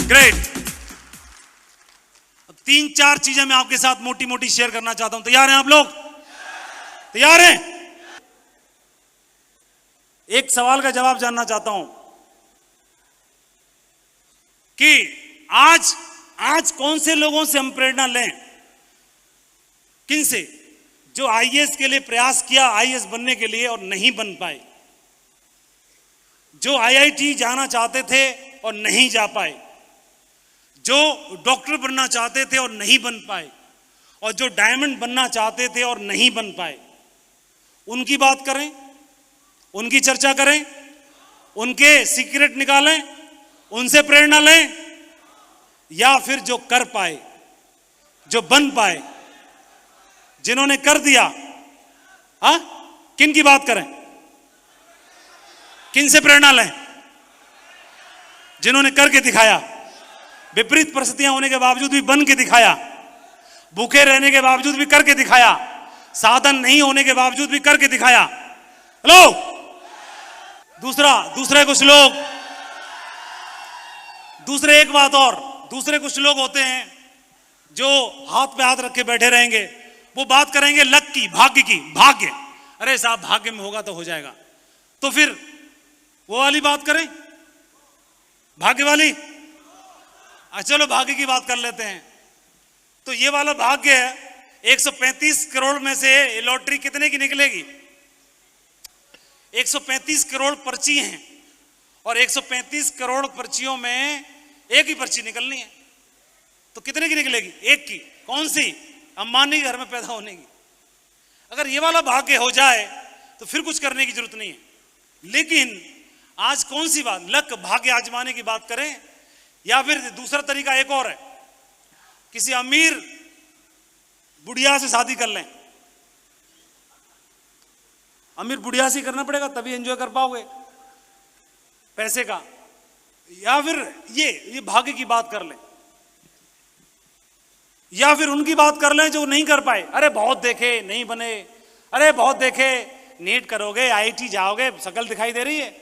Great. अब 3-4 चीजें मैं आपके साथ मोटी मोटी शेयर करना चाहता हूं। तैयार हैं आप लोग? तैयार हैं? एक सवाल का जवाब जानना चाहता हूं कि आज कौन से लोगों से हम प्रेरणा लें? किन से? जो आईएएस के लिए प्रयास किया, आईएएस बनने के लिए, और नहीं बन पाए। जो आईआईटी जाना चाहते थे और नहीं जा पाए। जो डॉक्टर बनना चाहते थे और नहीं बन पाए। और जो डायमंड बनना चाहते थे और नहीं बन पाए। उनकी बात करें, उनकी चर्चा करें, उनके सीक्रेट निकालें, उनसे प्रेरणा लें, या फिर जो कर पाए, जो बन पाए, जिन्होंने कर दिया? किन की बात करें? किन से प्रेरणा लें? जिन्होंने करके दिखाया, विपरीत परिस्थितियां होने के बावजूद भी बन के दिखाया, भूखे रहने के बावजूद भी करके दिखाया, साधन नहीं होने के बावजूद भी करके दिखाया। हेलो। दूसरे कुछ लोग, दूसरे एक बात और, दूसरे कुछ लोग होते हैं जो हाथ पे हाथ रख के बैठे रहेंगे। वो बात करेंगे लक की, भाग्य की। भाग्य, अरे साहब भाग्य में होगा तो हो जाएगा। तो फिर वो वाली बात करें, भाग्य वाली। चलो भाग्य की बात कर लेते हैं। तो ये वाला भाग्य है, 135 करोड़ में से लॉटरी कितने की निकलेगी? 135 करोड़ पर्ची हैं और 135 करोड़ पर्चियों में एक ही पर्ची निकलनी है। तो कितने की निकलेगी? एक की। कौन सी? अंबानी घर में पैदा होने की। अगर ये वाला भाग्य हो जाए तो फिर कुछ करने की जरूरत नहीं है। लेकिन आज कौन सी बात, लक, भाग्य आजमाने की बात करें, या फिर दूसरा तरीका एक और है, किसी अमीर बुढ़िया से शादी कर लें। अमीर बुढ़िया से करना पड़ेगा तभी एंजॉय कर पाओगे पैसे का। या फिर ये भाग्य की बात कर लें, या फिर उनकी बात कर लें जो नहीं कर पाए। अरे बहुत देखे नहीं बने, अरे बहुत देखे, नीट करोगे, आईआईटी जाओगे, शकल दिखाई दे रही है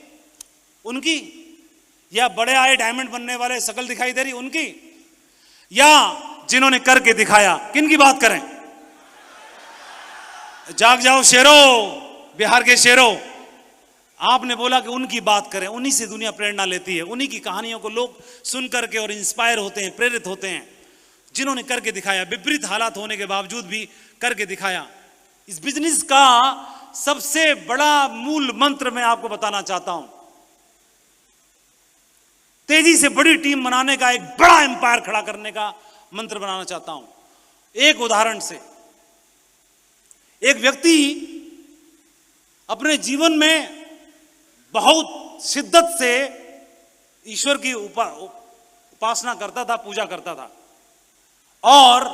उनकी। या बड़े आए डायमंड बनने वाले, शकल दिखाई दे रही उनकी। या जिन्होंने करके दिखाया, किन की बात करें? जाग जाओ शेरों, बिहार के शेरों। आपने बोला कि उनकी बात करें। उन्हीं से दुनिया प्रेरणा लेती है, उन्हीं की कहानियों को लोग सुन करके और इंस्पायर होते हैं, प्रेरित होते हैं, जिन्होंने करके दिखाया, विपरीत हालात होने के बावजूद भी करके दिखाया। इस बिजनेस का सबसे बड़ा मूल मंत्र मैं आपको बताना चाहता हूं। तेजी से बड़ी टीम बनाने का, एक बड़ा एम्पायर खड़ा करने का मंत्र बनाना चाहता हूं। एक उदाहरण से, एक व्यक्ति अपने जीवन में बहुत शिद्दत से ईश्वर की उपासना करता था, पूजा करता था, और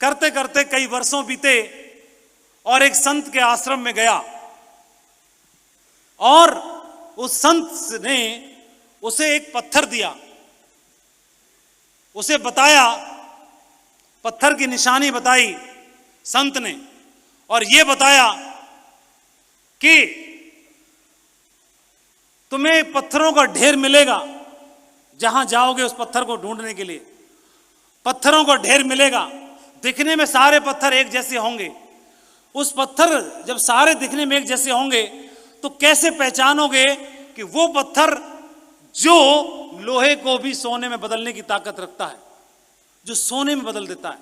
करते करते कई वर्षों बीते और एक संत के आश्रम में गया, और उस संत ने उसे एक पत्थर दिया। उसे बताया, पत्थर की निशानी बताई संत ने, और यह बताया कि तुम्हें पत्थरों का ढेर मिलेगा जहां जाओगे उस पत्थर को ढूंढने के लिए। पत्थरों का ढेर मिलेगा, दिखने में सारे पत्थर एक जैसे होंगे। उस पत्थर जब सारे दिखने में एक जैसे होंगे तो कैसे पहचानोगे कि वो पत्थर जो लोहे को भी सोने में बदलने की ताकत रखता है, जो सोने में बदल देता है,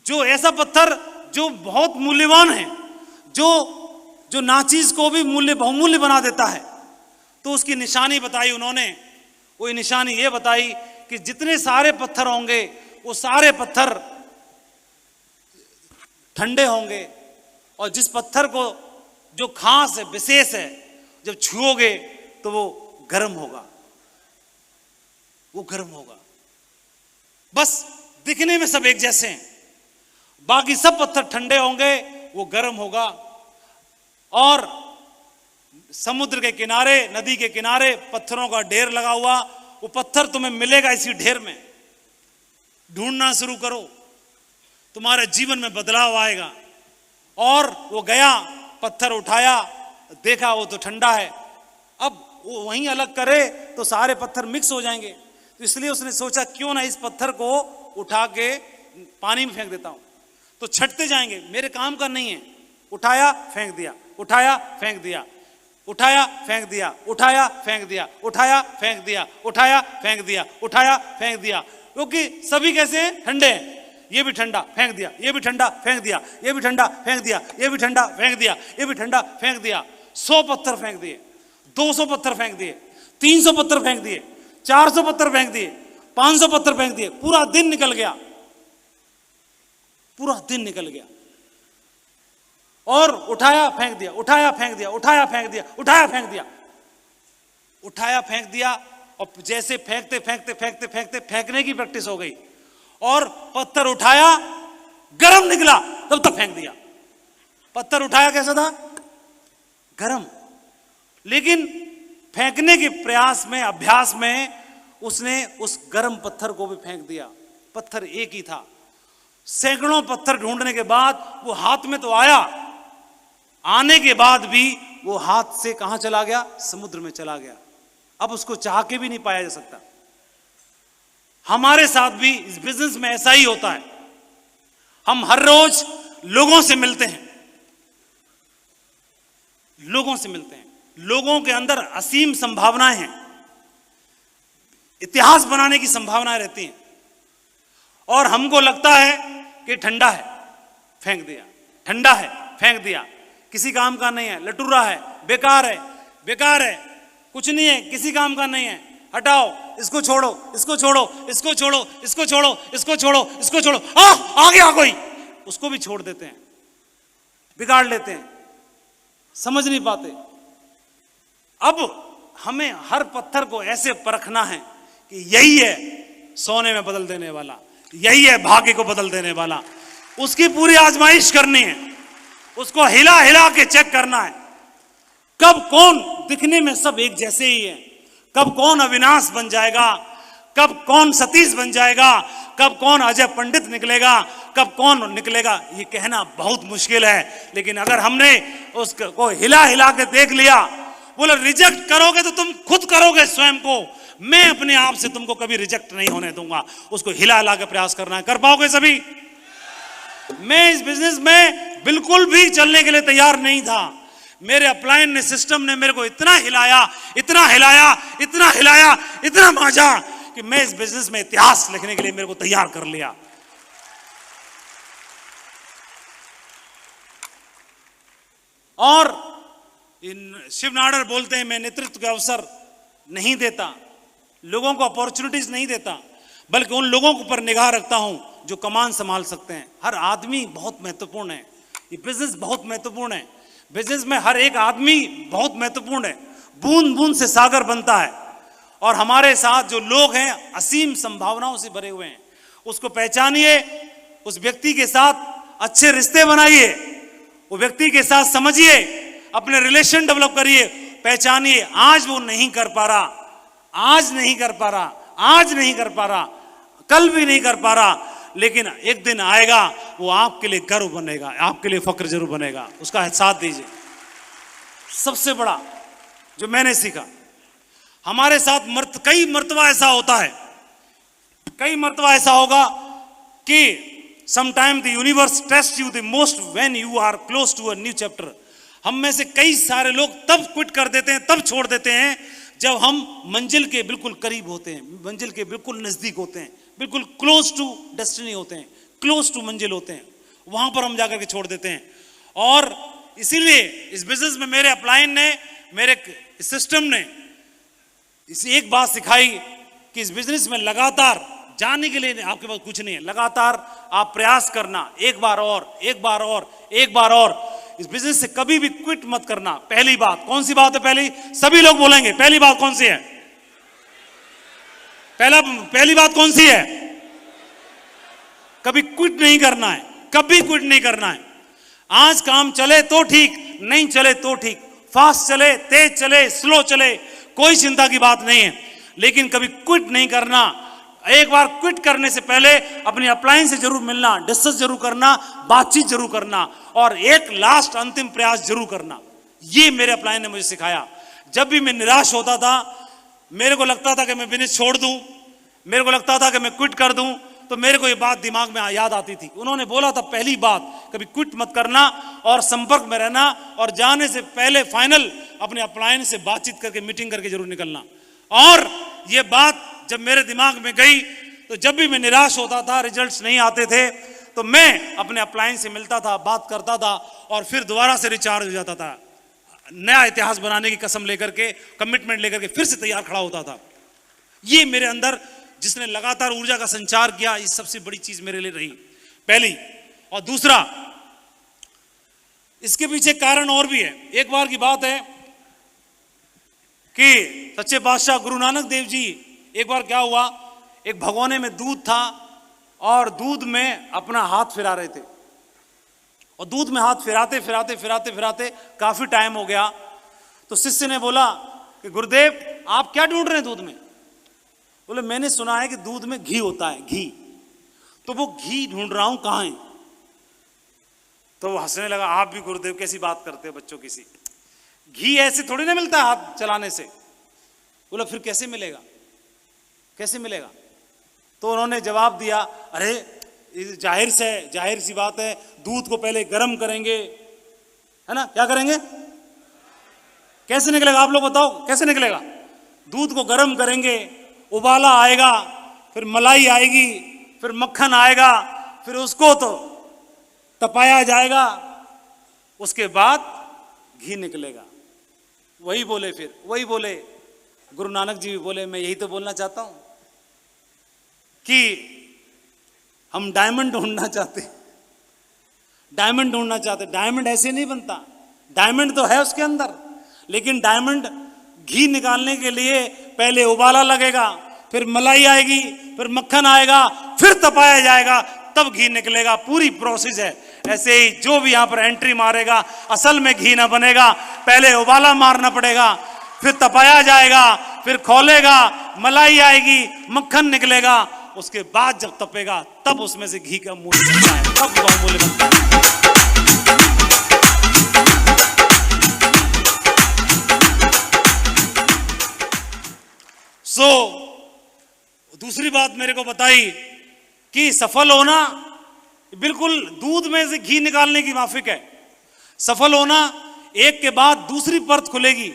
जो ऐसा पत्थर जो बहुत मूल्यवान है, जो नाचीज को भी बहुमूल्य बना देता है। तो उसकी निशानी बताई उन्होंने। वो निशानी ये बताई कि जितने सारे पत्थर होंगे वो सारे पत्थर ठंडे होंगे, और जिस पत्थर को जो खास है, विशेष है, जब छुओगे तो वो गर्म होगा, वो गर्म होगा। बस दिखने में सब एक जैसे हैं, बाकी सब पत्थर ठंडे होंगे, वो गर्म होगा। और समुद्र के किनारे, नदी के किनारे पत्थरों का ढेर लगा हुआ, वो पत्थर तुम्हें मिलेगा इसी ढेर में। ढूंढना शुरू करो, तुम्हारे जीवन में बदलाव आएगा। और वो गया, पत्थर उठाया, देखा वो तो ठंडा है। अब वो वहीं अलग करे तो सारे पत्थर मिक्स हो जाएंगे। तो इसलिए उसने सोचा क्यों ना इस पत्थर को उठा के पानी में फेंक देता हूं, तो छटते जाएंगे, मेरे काम का नहीं है। उठाया फेंक दिया, उठाया फेंक दिया, उठाया फेंक दिया, उठाया फेंक दिया, उठाया फेंक दिया, उठाया फेंक दिया, उठाया फेंक दिया, क्योंकि सभी कैसे हैं? ठंडे हैं। ये भी ठंडा फेंक दिया, ये भी ठंडा फेंक दिया, ये भी ठंडा फेंक दिया, ये भी ठंडा फेंक दिया, ये भी ठंडा फेंक दिया। 100 पत्थर फेंक दिए, 200 पत्थर फेंक दिए, 300 पत्थर फेंक दिए, 400 पत्थर फेंक दिए, 500 पत्थर फेंक दिए। पूरा दिन निकल गया, पूरा दिन निकल गया। और उठाया फेंक दिया, उठाया फेंक दिया, उठाया फेंक दिया, उठाया फेंक दिया, उठाया फेंक दिया। और जैसे फेंकते फेंकते फेंकते फेंकते फेंकने की प्रैक्टिस हो गई और पत्थर उठाया, गरम निकला, तब तक फेंक दिया। पत्थर उठाया कैसा था? गरम। लेकिन फेंकने के प्रयास में, अभ्यास में उसने उस गरम पत्थर को भी फेंक दिया। पत्थर एक ही था। सैकड़ों पत्थर ढूंढने के बाद वो हाथ में तो आया, आने के बाद भी वो हाथ से कहां चला गया? समुद्र में चला गया। अब उसको चाह के भी नहीं पाया जा सकता। हमारे साथ भी इस बिजनेस में ऐसा ही होता है। हम हर रोज लोगों से मिलते हैं, लोगों से मिलते हैं, लोगों के अंदर असीम संभावनाएं हैं, इतिहास बनाने की संभावनाएं रहती हैं, और हमको लगता है कि ठंडा है, फेंक दिया, ठंडा है, फेंक दिया, किसी काम का नहीं है, लटूरा है, बेकार है, बेकार है, कुछ नहीं है, किसी काम का नहीं है, हटाओ, इसको छोड़ो, इसको छोड़ो, इसको छोड़ो, इसको छोड़ो, इसको छोड़ो, इसको छोड़ो, आ गया कोई, उसको भी छोड़ देते हैं, बिगाड़ लेते हैं, समझ नहीं पाते। अब हमें हर पत्थर को ऐसे परखना है कि यही है सोने में बदल देने वाला, यही है भाग्य को बदल देने वाला। उसकी पूरी आजमाइश करनी है, उसको हिला हिला के चेक करना है। कब कौन, दिखने में सब एक जैसे ही है, कब कौन अविनाश बन जाएगा, कब कौन सतीश बन जाएगा, कब कौन अजय पंडित निकलेगा, कब कौन निकलेगा, ये कहना बहुत मुश्किल है। लेकिन अगर हमने उसको हिला हिला के देख लिया, बोले रिजेक्ट करोगे तो तुम खुद करोगे स्वयं को, मैं अपने आप से तुमको कभी रिजेक्ट नहीं होने दूंगा। उसको हिला हिला के प्रयास करना है। कर पाओगे सभी? मैं इस बिजनेस में बिल्कुल भी चलने के लिए तैयार नहीं था। मेरे अपलाइन ने, सिस्टम ने मेरे को इतना हिलाया, इतना हिलाया, इतना हिलाया, इतना मांझा कि मैं इस बिजनेस में इतिहास लिखने के लिए मेरे को तैयार कर लिया। और शिव नाडर बोलते हैं, मैं नेतृत्व के अवसर नहीं देता, लोगों को अपॉर्चुनिटीज नहीं देता, बल्कि उन लोगों पर निगाह रखता हूं जो कमान संभाल सकते हैं। हर आदमी बहुत महत्वपूर्ण है, ये बिजनेस बहुत महत्वपूर्ण है। बिजनेस में हर एक आदमी बहुत महत्वपूर्ण है। बूंद बूंद से सागर बनता है, और हमारे साथ जो लोग हैं असीम संभावनाओं से भरे हुए हैं। उसको पहचानिए, उस व्यक्ति के साथ अच्छे रिश्ते बनाइए, वो व्यक्ति के साथ समझिए, अपने रिलेशन डेवलप करिए, पहचानिए। आज वो नहीं कर पा रहा, आज नहीं कर पा रहा, आज नहीं कर पा रहा, कल भी नहीं कर पा रहा, लेकिन एक दिन आएगा वो आपके लिए गर्व बनेगा, आपके लिए फक्र जरूर बनेगा। उसका साथ दीजिए। सबसे बड़ा जो मैंने सीखा, हमारे साथ कई मर्तबा ऐसा होता है, कई मर्तबा ऐसा होगा कि sometime the universe test you the most when you are close to a new chapter. हम में से कई सारे लोग तब क्विट कर देते हैं, तब छोड़ देते हैं, जब हम मंजिल के बिल्कुल करीब होते हैं, मंजिल के बिल्कुल नजदीक होते हैं, बिल्कुल क्लोज टू डेस्टिनी होते हैं, क्लोज टू मंजिल होते हैं, वहां पर हम जाकर के छोड़ देते हैं। और इसीलिए इस बिजनेस में मेरे अपलाइन ने, मेरे सिस्टम ने इस एक बात सिखाई कि इस बिजनेस में लगातार जाने के लिए आपके पास कुछ नहीं है, लगातार आप प्रयास करना, एक बार और, एक बार और, एक बार और। इस बिजनेस से कभी भी क्विट मत करना। पहली बात कौन सी बात है? पहली, सभी लोग बोलेंगे, पहली बात कौन सी है? पहली बात कौन सी है? कभी क्विट नहीं करना है, कभी क्विट नहीं करना है। आज काम चले तो ठीक, नहीं चले तो ठीक, फास्ट चले, तेज चले, स्लो चले, कोई चिंता की बात नहीं है, लेकिन कभी क्विट नहीं करना। एक बार क्विट करने से पहले अपनी अपलाइन से जरूर मिलना, डिस्कस जरूर करना, बातचीत जरूर करना, और एक लास्ट अंतिम प्रयास जरूर करना। ये मेरे अपलाइन ने मुझे सिखाया। जब भी मैं निराश होता था, मेरे को लगता था कि मैं बिजनेस छोड़ दूं, मेरे को लगता था कि मैं क्विट कर दूं, तो मेरे को ये बात दिमाग में याद आती थी। उन्होंने बोला था पहली बात, कभी क्विट मत करना और संपर्क में रहना, और जाने से पहले फाइनल अपने अपलायन से बातचीत करके मीटिंग करके जरूर निकलना। और ये बात जब मेरे दिमाग में गई, तो जब भी मैं निराश होता था, रिजल्ट्स नहीं आते थे, तो मैं अपने अपलायन से मिलता था, बात करता था, और फिर दोबारा से रिचार्ज हो जाता था, नया इतिहास बनाने की कसम लेकर के, कमिटमेंट लेकर के फिर से तैयार खड़ा होता था। ये मेरे अंदर जिसने लगातार ऊर्जा का संचार किया, ये सबसे बड़ी चीज मेरे लिए रही, पहली। और दूसरा, इसके पीछे कारण और भी है। एक बार की बात है कि सच्चे बादशाह गुरु नानक देव जी, एक बार क्या हुआ, एक भगोने में दूध था और दूध में अपना हाथ फिरा रहे थे, और दूध में हाथ फिराते फिराते फिराते फिराते काफी टाइम हो गया। तो शिष्य ने बोला कि गुरुदेव आप क्या ढूंढ रहे हैं दूध में? बोले मैंने सुना है कि दूध में घी होता है, घी, तो वो घी ढूंढ रहा हूं, कहां है? तो वो हंसने लगा, आप भी गुरुदेव कैसी बात करते हो बच्चों किसी, घी ऐसे थोड़ी ना मिलता है हाथ चलाने से। बोला फिर कैसे मिलेगा, कैसे मिलेगा? तो उन्होंने जवाब दिया, अरे जाहिर सी बात है, दूध को पहले गर्म करेंगे, है ना, क्या करेंगे? कैसे निकलेगा आप लोग बताओ, कैसे निकलेगा? दूध को गर्म करेंगे, उबाला आएगा, फिर मलाई आएगी, फिर मक्खन आएगा, फिर उसको तो तपाया जाएगा, उसके बाद घी निकलेगा। वही बोले, फिर वही बोले गुरु नानक जी भी बोले, मैं यही तो बोलना चाहता हूं कि हम डायमंड ढूंढना चाहते, डायमंड ढूंढना चाहते। डायमंड ऐसे नहीं बनता, डायमंड तो है उसके अंदर, लेकिन डायमंड घी निकालने के लिए पहले उबाला लगेगा, फिर मलाई आएगी, फिर मक्खन आएगा, फिर तपाया जाएगा, तब घी निकलेगा। पूरी प्रोसेस है। ऐसे ही जो भी यहां पर एंट्री मारेगा, असल में घी ना बनेगा, पहले उबाला मारना पड़ेगा, फिर तपाया जाएगा, फिर खोलेगा, मलाई आएगी, मक्खन निकलेगा, उसके बाद जब तपेगा तब उसमें से घी का मूल्य बनता है, तब बहुमूल्य बनता है। दूसरी बात मेरे को बताई कि सफल होना बिल्कुल दूध में से घी निकालने की माफिक है। सफल होना एक के बाद दूसरी परत खुलेगी,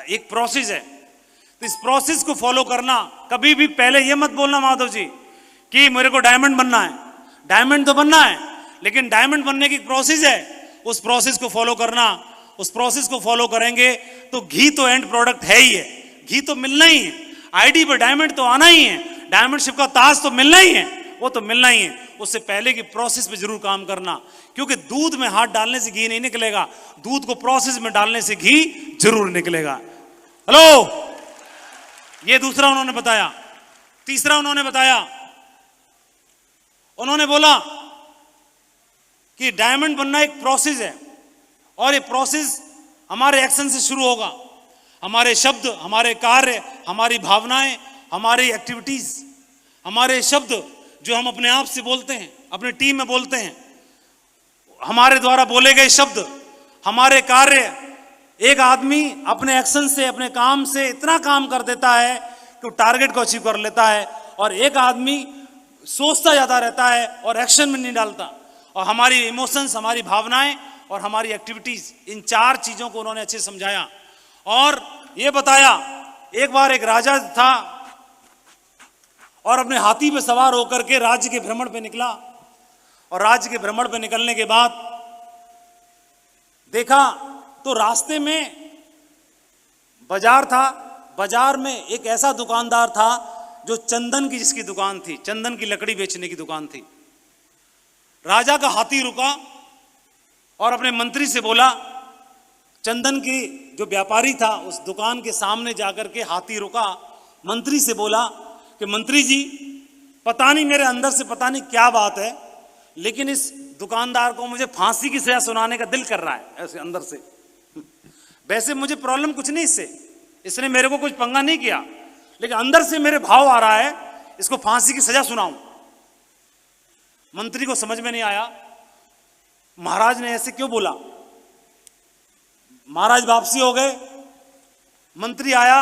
एक प्रोसेस है। तो इस प्रोसेस को फॉलो करना, कभी भी पहले ये मत बोलना माधव जी कि मेरे को डायमंड बनना है। डायमंड तो बनना है, लेकिन डायमंड बनने की प्रोसेस है, उस प्रोसेस को फॉलो करना। उस प्रोसेस को फॉलो करेंगे तो घी तो एंड प्रोडक्ट है ही है, घी तो मिलना ही है, आईडी पे डायमंड तो आना ही है, डायमंडशिप का ताज तो मिलना ही है, वो तो मिलना ही है। उससे पहले की प्रोसेस पे जरूर काम करना, क्योंकि दूध में हाथ डालने से घी नहीं निकलेगा, दूध को प्रोसेस में डालने से घी जरूर निकलेगा। हेलो, ये दूसरा उन्होंने बताया। तीसरा उन्होंने बताया, उन्होंने बोला कि डायमंड बनना एक प्रोसेस है, और ये प्रोसेस हमारे एक्शन से शुरू होगा। हमारे शब्द, हमारे कार्य, हमारी भावनाएं, हमारी एक्टिविटीज, हमारे शब्द जो हम अपने आप से बोलते हैं, अपनी टीम में बोलते हैं, हमारे द्वारा बोले गए शब्द, हमारे कार्य। एक आदमी अपने एक्शन से, अपने काम से इतना काम कर देता है कि टारगेट को अचीव कर लेता है, और एक आदमी सोचता जाता रहता है और एक्शन में नहीं डालता। और हमारी इमोशंस, हमारी भावनाएं और हमारी एक्टिविटीज, इन चार चीजों को उन्होंने अच्छे समझाया और ये बताया। एक बार एक राजा था और अपने हाथी पे सवार होकर के राज्य के भ्रमण पे निकला, और राज्य के भ्रमण पे निकलने के बाद देखा तो रास्ते में बाजार था। बाजार में एक ऐसा दुकानदार था जो चंदन की, जिसकी दुकान थी, चंदन की लकड़ी बेचने की दुकान थी। राजा का हाथी रुका और अपने मंत्री से बोला, चंदन की जो व्यापारी था उस दुकान के सामने जाकर के हाथी रुका, मंत्री से बोला कि मंत्री जी, पता नहीं मेरे अंदर से पता नहीं क्या बात है, लेकिन इस दुकानदार को मुझे फांसी की सजा सुनाने का दिल कर रहा है, ऐसे अंदर से। वैसे मुझे प्रॉब्लम कुछ नहीं इससे, इसने मेरे को कुछ पंगा नहीं किया, लेकिन अंदर से मेरे भाव आ रहा है इसको फांसी की सजा सुनाऊं। मंत्री को समझ में नहीं आया महाराज ने ऐसे क्यों बोला। महाराज वापसी हो गए, मंत्री आया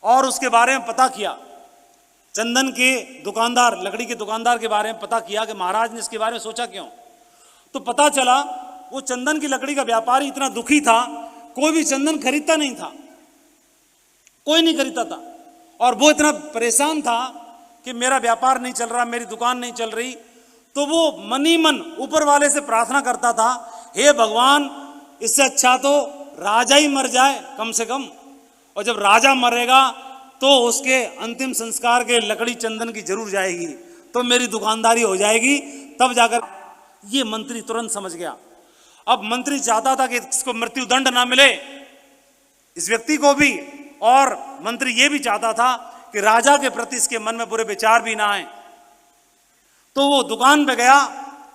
और उसके बारे में पता किया, चंदन के दुकानदार, लकड़ी के दुकानदार के बारे में पता किया कि महाराज ने इसके बारे में सोचा क्यों। तो पता चला वो चंदन की लकड़ी का व्यापारी इतना दुखी था, कोई भी चंदन खरीदता नहीं था, कोई नहीं खरीदता था, और वो इतना परेशान था कि मेरा व्यापार नहीं चल रहा, मेरी दुकान नहीं चल रही। तो वो मन ही मन ऊपर वाले से प्रार्थना करता था, हे भगवान, इससे अच्छा तो राजा ही मर जाए कम से कम, और जब राजा मरेगा तो उसके अंतिम संस्कार के लकड़ी चंदन की जरूर जाएगी, तो मेरी दुकानदारी हो जाएगी। तब जाकर ये मंत्री तुरंत समझ गया। अब मंत्री चाहता था कि इसको मृत्यु दंड ना मिले, इस व्यक्ति को भी, और मंत्री ये भी चाहता था कि राजा के प्रति इसके मन में बुरे विचार भी ना आए। तो वो दुकान पे गया,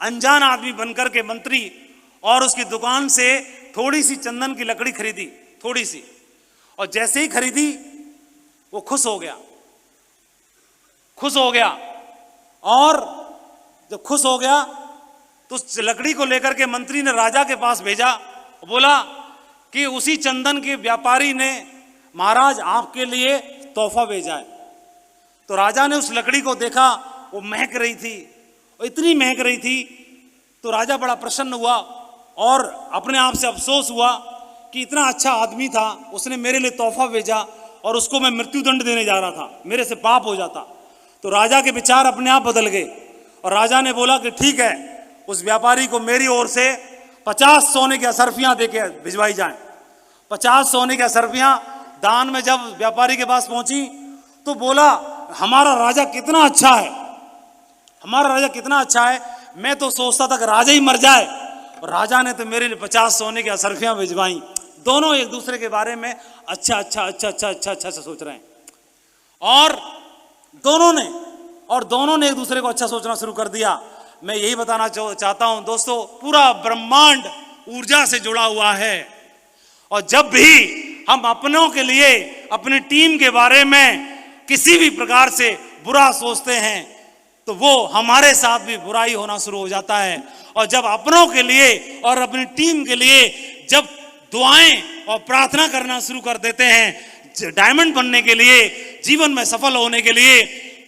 अनजान आदमी बनकर के मंत्री, और उसकी दुकान से थोड़ी सी चंदन की लकड़ी खरीदी, थोड़ी सी, और जैसे ही खरीदी वो खुश हो गया, खुश हो गया। और जब खुश हो गया तो उस लकड़ी को लेकर के मंत्री ने राजा के पास भेजा, बोला कि उसी चंदन के व्यापारी ने महाराज आपके लिए तोहफा भेजा है। तो राजा ने उस लकड़ी को देखा, वो महक रही थी, वो इतनी महक रही थी, तो राजा बड़ा प्रसन्न हुआ और अपने आप से अफसोस हुआ कि इतना अच्छा आदमी था, उसने मेरे लिए तोहफा भेजा और उसको मैं मृत्युदंड देने जा रहा था, मेरे से पाप हो जाता। तो राजा के विचार अपने आप बदल गए और राजा ने बोला कि ठीक है, उस व्यापारी को मेरी ओर से 50 सोने की असरफियां देके भिजवाई जाएं। 50 सोने की असरफियां दान में जब व्यापारी के पास पहुंची तो बोला, हमारा राजा कितना अच्छा है, हमारा राजा कितना अच्छा है, मैं तो सोचता था कि राजा ही मर जाए, और राजा ने तो मेरे लिए 50 सोने की असरफियां भिजवाई। दोनों एक दूसरे के बारे में अच्छा अच्छा अच्छा अच्छा अच्छा अच्छा से सोच रहे हैं, और दोनों ने एक दूसरे को अच्छा सोचना शुरू कर दिया। मैं यही बताना चाहता हूं दोस्तों, पूरा ब्रह्मांड ऊर्जा से जुड़ा हुआ है, और जब भी हम अपनों के लिए, अपनी टीम के बारे में किसी भी प्रकार से बुरा सोचते हैं तो वो हमारे साथ भी बुराई होना शुरू हो जाता है। और जब अपनों के लिए और अपनी टीम के लिए जब दुआएं और प्रार्थना करना शुरू कर देते हैं डायमंड बनने के लिए, जीवन में सफल होने के लिए,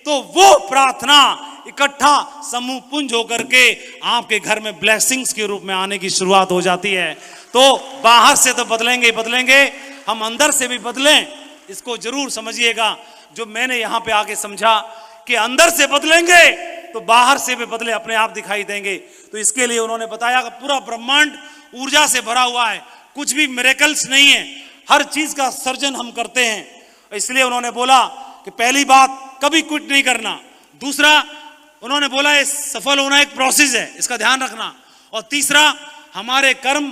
तो वो प्रार्थना इकट्ठा समूह पुंज होकर के आपके घर में ब्लेसिंग्स के रूप में आने की शुरुआत हो जाती है। तो बाहर से तो बदलेंगे बदलेंगे, हम अंदर से भी बदलें, इसको जरूर समझिएगा। जो मैंने यहां पे आके समझा कि अंदर से बदलेंगे तो बाहर से भी बदले अपने आप दिखाई देंगे। तो इसके लिए उन्होंने बताया कि पूरा ब्रह्मांड ऊर्जा से भरा हुआ है, कुछ भी मिरेकल्स नहीं है, हर चीज का सर्जन हम करते हैं। इसलिए उन्होंने बोला कि पहली बात, कभी क्विट नहीं करना। दूसरा, उन्होंने बोला ये सफल होना एक प्रोसेस है, इसका ध्यान रखना। और तीसरा, हमारे कर्म,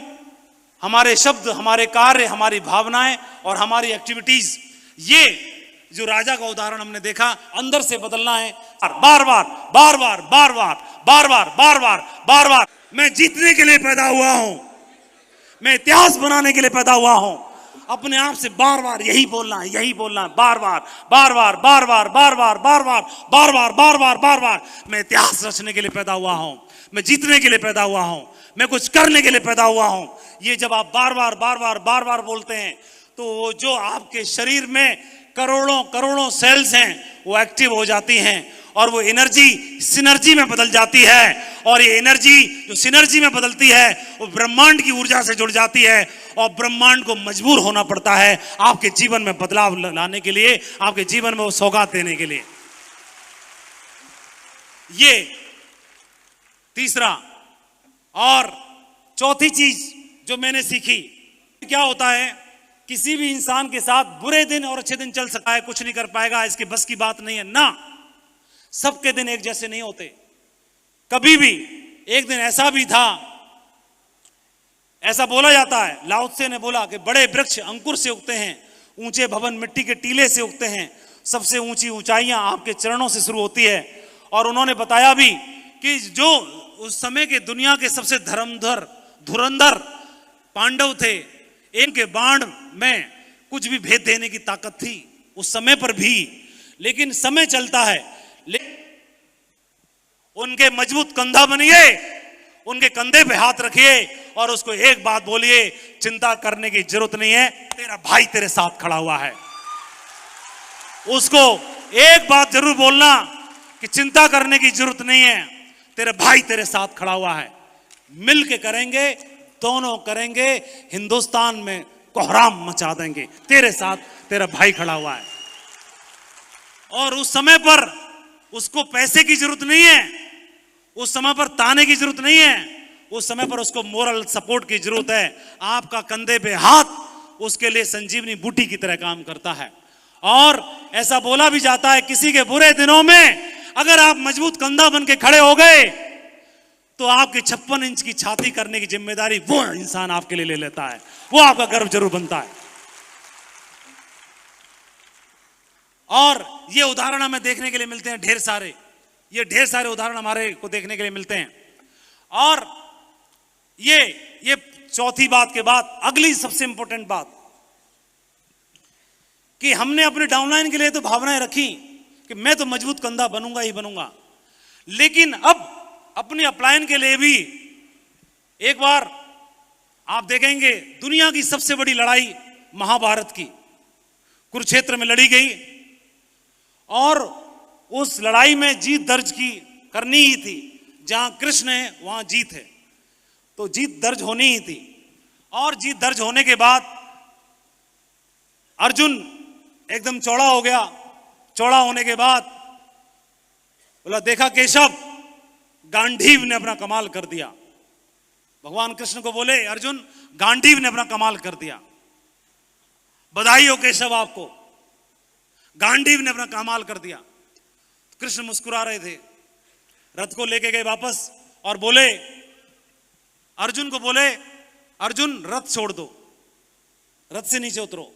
हमारे शब्द, हमारे कार्य, हमारी भावनाएं और हमारी एक्टिविटीज, ये जो राजा का उदाहरण हमने देखा, अंदर से बदलना है। बार बार बार बार बार बार बार बार बार बार बार बार मैं जीतने के लिए पैदा हुआ हूं, मैं इतिहास बनाने के लिए पैदा हुआ हूं। अपने आप से बार बार यही बोलना है, यही बोलना है, बार बार बार बार बार बार बार बार बार बार बार बार बार बार बार बार मैं इतिहास रचने के लिए पैदा हुआ हूं, मैं जीतने के लिए पैदा हुआ हूं, मैं कुछ करने के लिए पैदा हुआ हूं। ये जब आप बार बार बार बार बार बार बोलते हैं तो वो जो आपके शरीर में करोड़ों करोड़ों सेल्स हैं वो एक्टिव हो जाती हैं और वो एनर्जी सिनर्जी में बदल जाती है। और ये एनर्जी जो सिनर्जी में बदलती है वो ब्रह्मांड की ऊर्जा से जुड़ जाती है और ब्रह्मांड को मजबूर होना पड़ता है आपके जीवन में बदलाव लाने के लिए, आपके जीवन में वो सौगात देने के लिए। ये तीसरा। और चौथी चीज जो मैंने सीखी, क्या होता है, किसी भी इंसान के साथ बुरे दिन और अच्छे दिन चल सकता है, कुछ नहीं कर पाएगा, इसके बस की बात नहीं है ना। सबके दिन एक जैसे नहीं होते। कभी भी एक दिन ऐसा भी था, ऐसा बोला जाता है, लाओ त्से ने बोला कि बड़े वृक्ष अंकुर से उगते हैं, ऊंचे भवन मिट्टी के टीले से उगते हैं, सबसे ऊंची ऊंचाइयां आपके चरणों से शुरू होती है। और उन्होंने बताया भी कि जो उस समय के दुनिया के सबसे धुरंधर पांडव थे, इनके बाण में कुछ भी भेद देने की ताकत थी उस समय पर भी। लेकिन समय चलता है, उनके मजबूत कंधा बनिए, उनके कंधे पे हाथ रखिए और उसको एक बात बोलिए, चिंता करने की जरूरत नहीं है, तेरा भाई तेरे साथ खड़ा हुआ है। उसको एक बात जरूर बोलना कि चिंता करने की जरूरत नहीं है, तेरे भाई तेरे साथ खड़ा हुआ है। मिल के करेंगे, दोनों करेंगे, हिंदुस्तान में कोहराम मचा देंगे, तेरे साथ तेरा भाई खड़ा हुआ है। और उस समय पर उसको पैसे की जरूरत नहीं है, उस समय पर ताने की जरूरत नहीं है, उस समय पर उसको मोरल सपोर्ट की जरूरत है। आपका कंधे पे हाथ उसके लिए संजीवनी बूटी की तरह काम करता है। और ऐसा बोला भी जाता है, किसी के बुरे दिनों में अगर आप मजबूत कंधा बन के खड़े हो गए तो आपकी 56 इंच की छाती करने की जिम्मेदारी वो इंसान आपके लिए ले लेता है, वो आपका गर्व जरूर बनता है। और ये उदाहरण हमें देखने के लिए मिलते हैं ढेर सारे, ये ढेर सारे उदाहरण हमारे को देखने के लिए मिलते हैं। और ये चौथी बात के बाद अगली सबसे इंपॉर्टेंट बात कि हमने अपने डाउनलाइन के लिए तो भावनाएं रखी कि मैं तो मजबूत कंधा बनूंगा ही बनूंगा, लेकिन अब अपनी अपलाइन के लिए भी एक बार आप देखेंगे, दुनिया की सबसे बड़ी लड़ाई महाभारत की कुरुक्षेत्र में लड़ी गई और उस लड़ाई में जीत दर्ज की करनी ही थी। जहां कृष्ण है वहां जीत है, तो जीत दर्ज होनी ही थी। और जीत दर्ज होने के बाद अर्जुन एकदम चौड़ा हो गया। चौड़ा होने के बाद बोला, देखा केशव, गांडीव ने अपना कमाल कर दिया। भगवान कृष्ण को बोले, अर्जुन गांडीव ने अपना कमाल कर दिया, बधाई हो केशव आपको, गांडीव ने अपना कमाल कर दिया। कृष्ण मुस्कुरा रहे थे, रथ को लेके गए वापस और बोले, अर्जुन को बोले, अर्जुन रथ छोड़ दो, रथ से नीचे उतरो।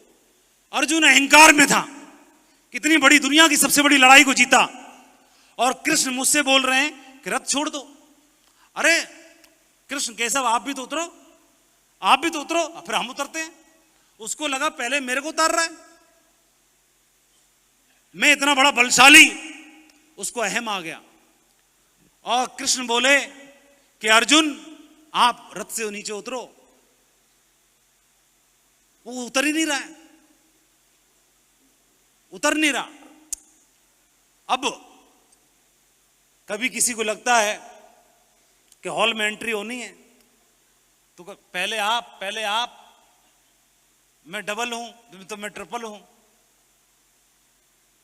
अर्जुन अहंकार में था, कितनी बड़ी दुनिया की सबसे बड़ी लड़ाई को जीता, और कृष्ण मुझसे बोल रहे हैं कि रथ छोड़ दो। अरे कृष्ण, केशव आप भी तो उतरो, आप भी तो उतरो, फिर हम उतरते हैं। उसको लगा पहले मेरे को उतार रहा है, मैं इतना बड़ा बलशाली, उसको अहम आ गया। और कृष्ण बोले कि अर्जुन आप रथ से नीचे उतरो। वो उतर ही नहीं रहा है, उतर नहीं रहा। अब कभी किसी को लगता है कि हॉल में एंट्री होनी है तो पहले आप, मैं डबल हूं तो मैं ट्रिपल हूं।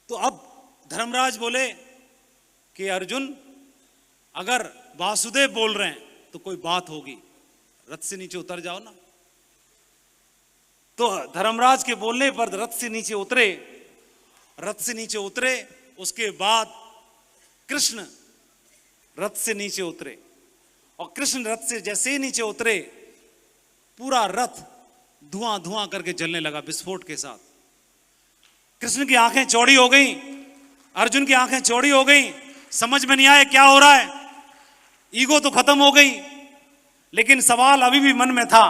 तो अब धर्मराज बोले कि अर्जुन, अगर वासुदेव बोल रहे हैं तो कोई बात होगी, रथ से नीचे उतर जाओ ना। तो धर्मराज के बोलने पर रथ से नीचे उतरे। रथ से नीचे उतरे, उसके बाद कृष्ण रथ से नीचे उतरे, और कृष्ण रथ से जैसे ही नीचे उतरे, पूरा रथ धुआं धुआं करके जलने लगा विस्फोट के साथ। कृष्ण की आंखें चौड़ी हो गई, अर्जुन की आंखें चौड़ी हो गई, समझ में नहीं आया क्या हो रहा है। ईगो तो खत्म हो गई, लेकिन सवाल अभी भी मन में था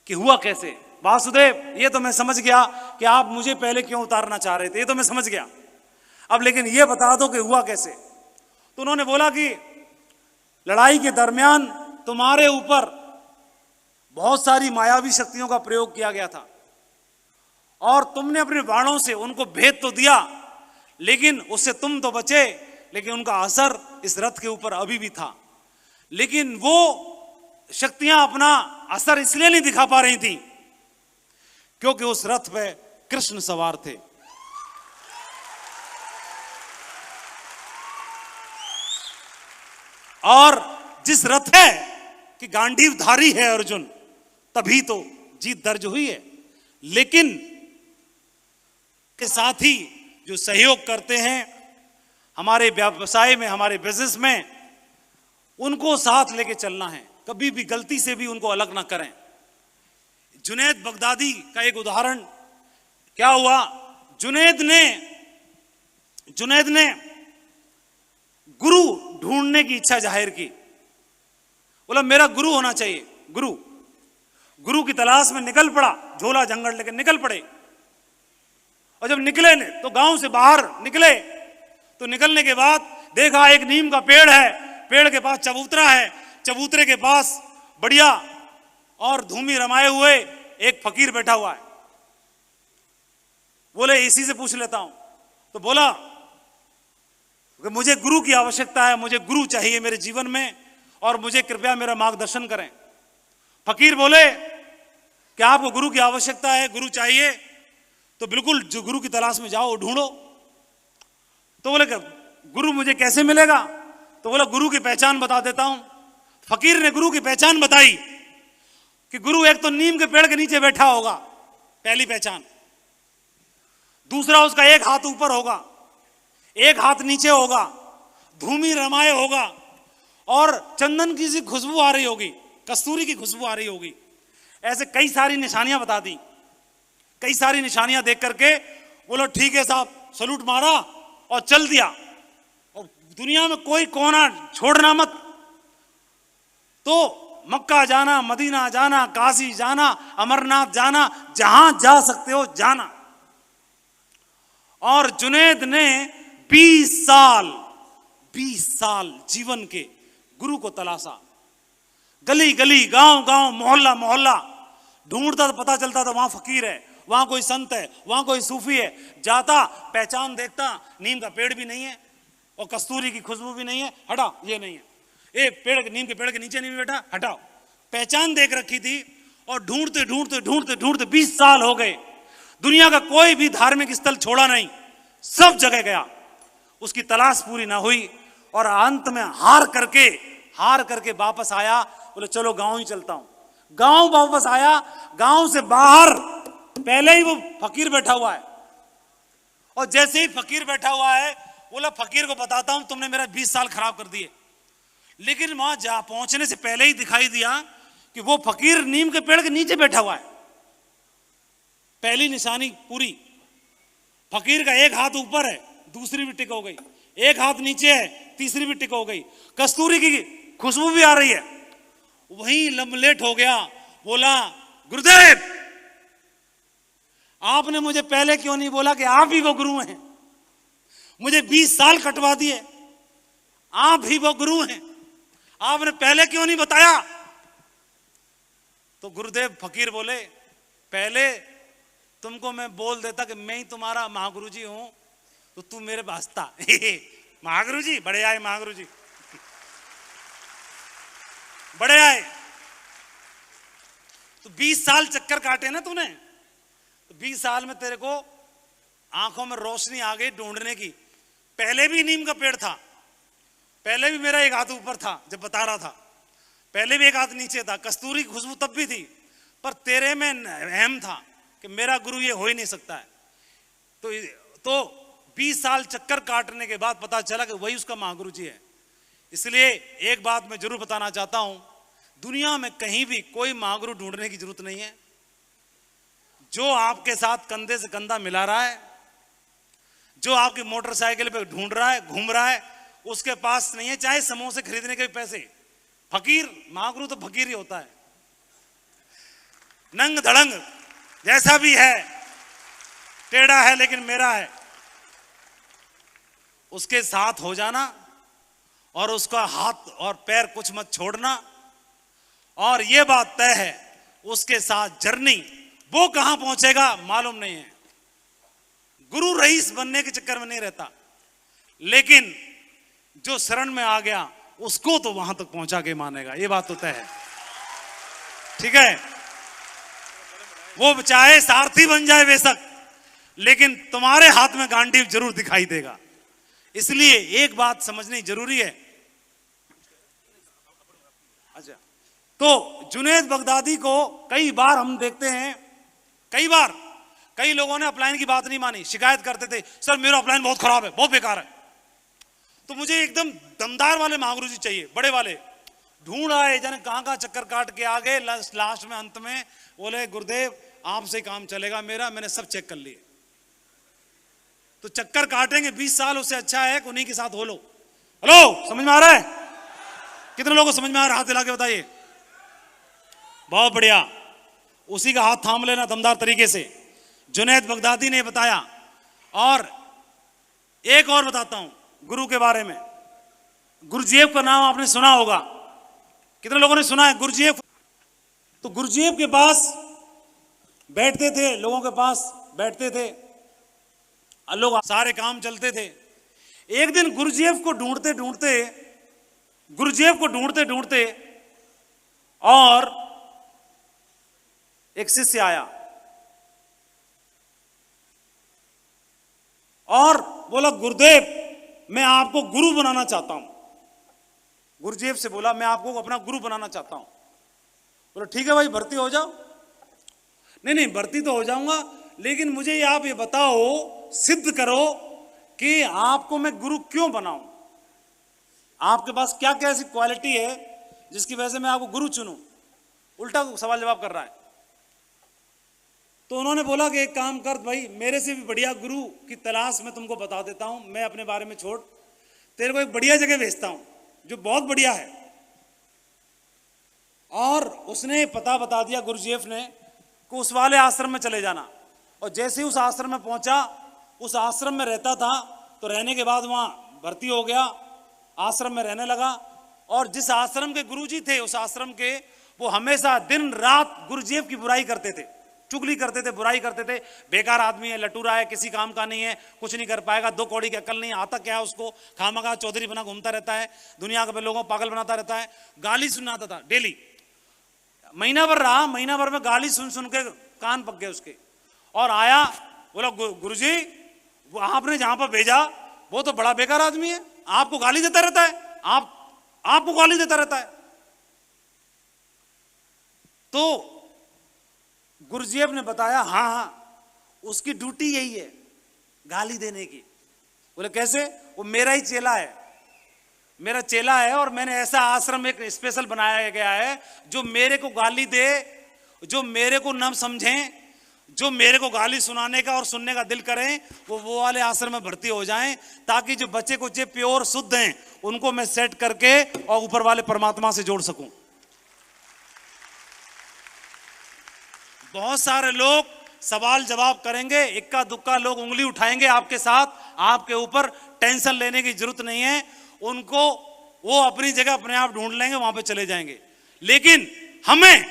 कि हुआ कैसे। वासुदेव, ये तो मैं समझ गया कि आप मुझे पहले क्यों उतारना चाह रहे थे, ये तो मैं समझ गया, अब लेकिन ये बता दो कि हुआ कैसे। तो उन्होंने बोला कि लड़ाई के दरमियान तुम्हारे ऊपर बहुत सारी मायावी शक्तियों का प्रयोग किया गया था, और तुमने अपने बाणों से उनको भेद तो दिया, लेकिन उससे तुम तो बचे, लेकिन उनका असर इस रथ के ऊपर अभी भी था। लेकिन वो शक्तियां अपना असर इसलिए नहीं दिखा पा रही थी क्योंकि उस रथ पे कृष्ण सवार थे। और जिस रथ है कि गांडीव धारी है अर्जुन, तभी तो जीत दर्ज हुई है। लेकिन के साथ ही जो सहयोग करते हैं हमारे व्यवसाय में, हमारे बिजनेस में, उनको साथ लेके चलना है, कभी भी गलती से भी उनको अलग ना करें। जुनैद बगदादी का एक उदाहरण क्या हुआ, जुनैद ने गुरु ढूंढने की इच्छा जाहिर की। बोला मेरा गुरु होना चाहिए, गुरु की तलाश में निकल पड़ा, झोला जंगल लेकर निकल पड़े। और जब निकले तो गांव से बाहर निकले तो निकलने के बाद देखा एक नीम का पेड़ है, पेड़ के पास चबूतरा है, चबूतरे के पास बढ़िया और धूमी रमाए हुए एक फकीर बैठा हुआ है। बोले इसी से पूछ लेता हूं। तो बोला कि मुझे गुरु की आवश्यकता है, मुझे गुरु चाहिए मेरे जीवन में और मुझे कृपया मेरा मार्गदर्शन करें। फकीर बोले कि आपको गुरु की आवश्यकता है, गुरु चाहिए, तो बिल्कुल जो गुरु की तलाश में जाओ, ढूंढो। तो बोले गुरु मुझे कैसे मिलेगा? तो बोला गुरु की पहचान बता देता हूं। फकीर ने गुरु की पहचान बताई कि गुरु एक तो नीम के पेड़ के नीचे बैठा होगा, पहली पहचान। दूसरा, उसका एक हाथ ऊपर होगा, एक हाथ नीचे होगा, धूमी रमाए होगा और चंदन की सी खुशबू आ रही होगी, कस्तूरी की खुशबू आ रही होगी। ऐसे कई सारी निशानियां बता दी। कई सारी निशानियां देख करके बोलो ठीक है साहब, सलूट मारा और चल दिया। और दुनिया में कोई कोना छोड़ना मत। तो मक्का जाना, मदीना जाना, काशी जाना, अमरनाथ जाना, जहां जा सकते हो जाना। और जुनैद ने 20 साल जीवन के गुरु को तलाशा। गली गली, गांव गांव, मोहल्ला मोहल्ला ढूंढता तो पता चलता था वहां फकीर है, वहां कोई संत है, वहां कोई सूफी है। जाता, पहचान देखता, नीम का पेड़ भी नहीं है और कस्तूरी की खुशबू भी नहीं है, हटा, ये नहीं है। नीम के पेड़ के नीचे नहीं बैठा, हटाओ। पहचान देख रखी थी और ढूंढते ढूंढते ढूंढते ढूंढते 20 साल हो गए। दुनिया का कोई भी धार्मिक स्थल छोड़ा नहीं, सब जगह गया, उसकी तलाश पूरी ना हुई और अंत में हार करके वापस आया। बोले चलो गांव ही चलता हूं। गांव वापस आया। गांव से बाहर पहले ही वो फकीर बैठा हुआ है और जैसे ही फकीर बैठा हुआ है, बोला फकीर को बताता हूं तुमने मेरा 20 साल खराब कर दिए। लेकिन वहां जा पहुंचने से पहले ही दिखाई दिया कि वो फकीर नीम के पेड़ के नीचे बैठा हुआ है। पहली निशानी पूरी। फकीर का एक हाथ ऊपर है, दूसरी भी टिक हो गई, एक हाथ नीचे है, तीसरी भी टिक हो गई, कस्तूरी की खुशबू भी आ रही है। वहीं लम्बलेट हो गया। बोला गुरुदेव, आपने मुझे पहले क्यों नहीं बोला कि आप ही वो गुरु हैं? मुझे 20 साल कटवा दिए, आप ही वो गुरु हैं, आपने पहले क्यों नहीं बताया? तो गुरुदेव फकीर बोले पहले तुमको मैं बोल देता कि मैं ही तुम्हारा महागुरु जी हूं तो तू मेरे वास्ता। महागुरु जी बड़े आए, महागुरु जी बड़े आए। तो 20 साल चक्कर काटे ना तूने, तो 20 साल में तेरे को आंखों में रोशनी आ गई ढूंढने की। पहले भी नीम का पेड़ था, पहले भी मेरा एक हाथ ऊपर था जब बता रहा था, पहले भी एक हाथ नीचे था, कस्तूरी की खुशबू तब भी थी, पर तेरे में अहम था कि मेरा गुरु ये हो ही नहीं सकता है। तो 20 साल चक्कर काटने के बाद पता चला कि वही उसका महागुरु जी है। इसलिए एक बात मैं जरूर बताना चाहता हूं, दुनिया में कहीं भी कोई महागुरु ढूंढने की जरूरत नहीं है। जो आपके साथ कंधे से कंधा मिला रहा है, जो आपकी मोटरसाइकिल पे ढूंढ रहा है, घूम रहा है, उसके पास नहीं है चाहे समोसे खरीदने के पैसे। फकीर, महागुरु तो फकीर ही होता है। नंग धड़ंग जैसा भी है, टेढ़ा है लेकिन मेरा है, उसके साथ हो जाना और उसका हाथ और पैर कुछ मत छोड़ना। और यह बात तय है उसके साथ जर्नी, वो कहां पहुंचेगा मालूम नहीं है। गुरु रईस बनने के चक्कर में नहीं रहता, लेकिन जो शरण में आ गया उसको तो वहां तक पहुंचा के मानेगा, ये बात तो तय है। ठीक है, वो चाहे सारथी बन जाए बेशक, लेकिन तुम्हारे हाथ में गांडीव जरूर दिखाई देगा। इसलिए एक बात समझनी जरूरी है। अच्छा, तो जुनैद बगदादी को कई बार हम देखते हैं, कई लोगों ने अपलाइन की बात नहीं मानी, शिकायत करते थे सर मेरा अपलाइन बहुत खराब है, बहुत बेकार है। तो मुझे एकदम दमदार वाले महागुरु जी चाहिए, बड़े वाले। ढूंढ आए, जाने कहां चक्कर काट के आ गए, लास्ट में अंत में बोले गुरुदेव आपसे काम चलेगा मेरा, मैंने सब चेक कर लिए। तो चक्कर काटेंगे 20 साल, उससे अच्छा है उन्हीं के साथ हो लो। हेलो, समझ में आ रहा है? कितने लोगों को समझ में आ रहा है? हाथ हिला के बताइए। बहुत बढ़िया, उसी का हाथ थाम लेना दमदार तरीके से। जुनैद बगदादी ने बताया। और एक और बताता हूं गुरु के बारे में। गुरुजीएफ का नाम आपने सुना होगा, कितने लोगों ने सुना है? गुरुजीएफ तो गुरुजीएफ के पास बैठते थे, लोगों के पास बैठते थे, लोग सारे काम चलते थे। एक दिन गुरुजीएफ को ढूंढते ढूंढते और एक शिष्य आया और बोला, गुरुदेव मैं आपको गुरु बनाना चाहता हूं। गुरुजीएफ से बोला, मैं आपको अपना गुरु बनाना चाहता हूं। बोला ठीक है भाई, भर्ती हो जाओ। नहीं भर्ती तो हो जाऊंगा, लेकिन मुझे आप ये बताओ, सिद्ध करो कि आपको मैं गुरु क्यों बनाऊं। आपके पास क्या क्या ऐसी क्वालिटी है जिसकी वजह से मैं आपको गुरु चुनूं। उल्टा सवाल जवाब कर रहा है। तो उन्होंने बोला कि एक काम कर भाई, मेरे से भी बढ़िया गुरु की तलाश मैं तुमको बता देता हूं। मैं अपने बारे में छोड़, तेरे को एक बढ़िया जगह भेजता हूं जो बहुत बढ़िया है। और उसने पता बता दिया गुरुजीएफ ने कि उस वाले आश्रम में चले जाना। और जैसे ही उस आश्रम में पहुंचा, उस आश्रम में रहता था, तो रहने के बाद वहां भर्ती हो गया, आश्रम में रहने लगा। और जिस आश्रम के गुरुजी थे, उस आश्रम के, वो हमेशा दिन रात गुरुजीएफ की बुराई करते थे, चुगली करते थे, बुराई करते थे। बेकार आदमी है, लटूरा है, किसी काम का नहीं है, कुछ नहीं कर पाएगा, 2 कौड़ी की अकल नहीं, आता क्या है उसको, खामखा चौधरी बना घूमता रहता है, दुनिया के लोगों को पागल बनाता रहता है। गाली सुनाता था डेली। महीना भर रहा, महीना भर में गाली सुन सुन के कान पक गए उसके। और आया, बोला गुरुजी आपने जहां पर भेजा वो तो बड़ा बेकार आदमी है, आपको गाली देता रहता है, आपको गाली देता रहता है। तो गुरुजीएफ ने बताया, हाँ उसकी ड्यूटी यही है, गाली देने की। बोले कैसे? वो मेरा ही चेला है, मेरा चेला है, और मैंने ऐसा आश्रम एक स्पेशल बनाया गया है जो मेरे को गाली दे, जो मेरे को न समझें, जो मेरे को गाली सुनाने का और सुनने का दिल करें, वो वाले आश्रम में भर्ती हो जाएं, ताकि जो बच्चे कुछ प्योर शुद्ध हैं उनको मैं सेट करके और ऊपर वाले परमात्मा से जोड़ सकूं। बहुत सारे लोग सवाल जवाब करेंगे, इक्का दुक्का लोग उंगली उठाएंगे आपके साथ, आपके ऊपर। टेंशन लेने की जरूरत नहीं है उनको, वो अपनी जगह अपने आप ढूंढ लेंगे, वहां पे चले जाएंगे। लेकिन हमें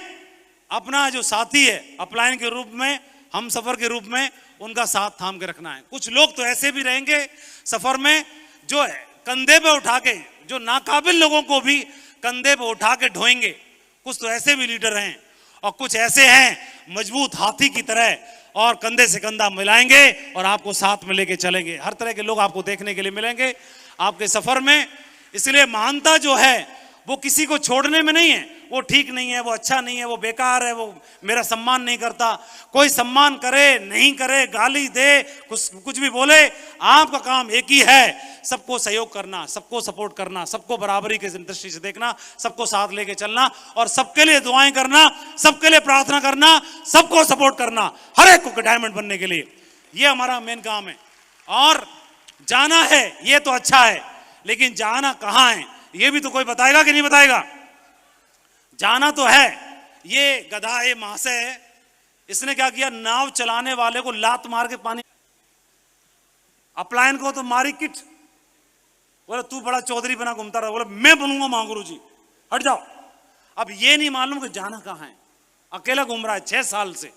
अपना जो साथी है, अपलाइन के रूप में, हम सफर के रूप में, उनका साथ थाम के रखना है। कुछ लोग तो ऐसे भी रहेंगे सफर में जो कंधे पे उठा के, जो नाकाबिल लोगों को भी कंधे पे उठा के ढोएंगे। कुछ तो ऐसे भी लीडर हैं, और कुछ ऐसे हैं मजबूत हाथी की तरह, और कंधे से कंधा मिलाएंगे और आपको साथ में लेके चलेंगे। हर तरह के लोग आपको देखने के लिए मिलेंगे आपके सफर में। इसलिए महानता जो है वो किसी को छोड़ने में नहीं है, वो ठीक नहीं है, वो अच्छा नहीं है, वो बेकार है, वो मेरा सम्मान नहीं करता। कोई सम्मान करे नहीं करे, गाली दे, कुछ भी बोले, आपका काम एक ही है, सबको सहयोग करना, सबको सपोर्ट करना, सबको बराबरी की दृष्टि से देखना, सबको साथ लेके चलना, और सबके लिए दुआएं करना, सबके लिए प्रार्थना करना, सबको सपोर्ट करना, हर एक को डायमंड बनने के लिए। ये हमारा मेन काम है। और जाना है ये तो अच्छा है, लेकिन जाना कहां है ये भी तो कोई बताएगा कि नहीं बताएगा। जाना तो है। ये गधा, ये महाशय है, इसने क्या किया, नाव चलाने वाले को लात मार के पानी, अपलायन को तो मारी किट। बोला तू बड़ा चौधरी बना घूमता रहा। बोला मैं बनूंगा महागुरु जी, हट जाओ। अब ये नहीं मालूम कि जाना कहां है, अकेला घूम रहा है 6 साल से,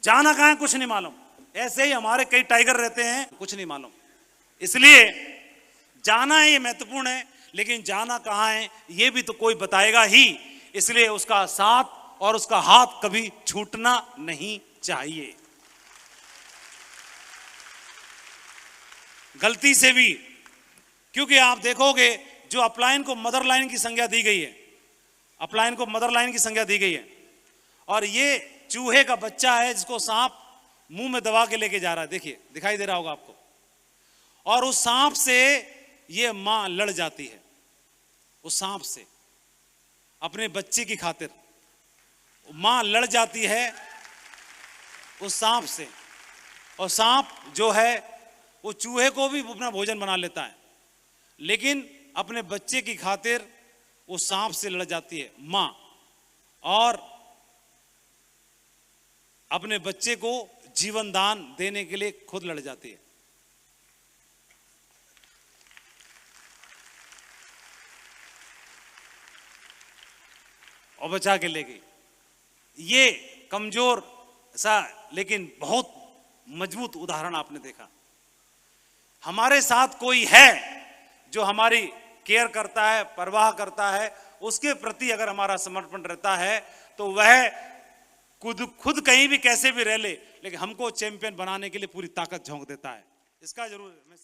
जाना कहां है कुछ नहीं मालूम। ऐसे ही हमारे कई टाइगर रहते हैं, कुछ नहीं मालूम। इसलिए जाना है ये महत्वपूर्ण है, लेकिन जाना कहां है ये भी तो कोई बताएगा ही। इसलिए उसका साथ और उसका हाथ कभी छूटना नहीं चाहिए। गलती से भी, क्योंकि आप देखोगे जो अपलाइन को मदर लाइन की संज्ञा दी गई है, अपलाइन को मदर लाइन की संज्ञा दी गई है, और ये चूहे का बच्चा है जिसको सांप मुंह में दबा के लेके जा रहा है। देखिए, दिखाई दे रहा होगा आपको। और उस सांप से ये मां लड़ जाती है, उस सांप से अपने बच्चे की खातिर मां लड़ जाती है उस सांप से। और सांप जो है वो चूहे को भी अपना भोजन बना लेता है, लेकिन अपने बच्चे की खातिर वो सांप से लड़ जाती है मां, और अपने बच्चे को जीवन दान देने के लिए खुद लड़ जाती है। और बचा के ले गई। ये कमजोर सा लेकिन बहुत मजबूत उदाहरण आपने देखा। हमारे साथ कोई है जो हमारी केयर करता है, परवाह करता है, उसके प्रति अगर हमारा समर्पण रहता है तो वह खुद कहीं भी कैसे भी रह ले, लेकिन हमको चैंपियन बनाने के लिए पूरी ताकत झोंक देता है। इसका जरूर मैं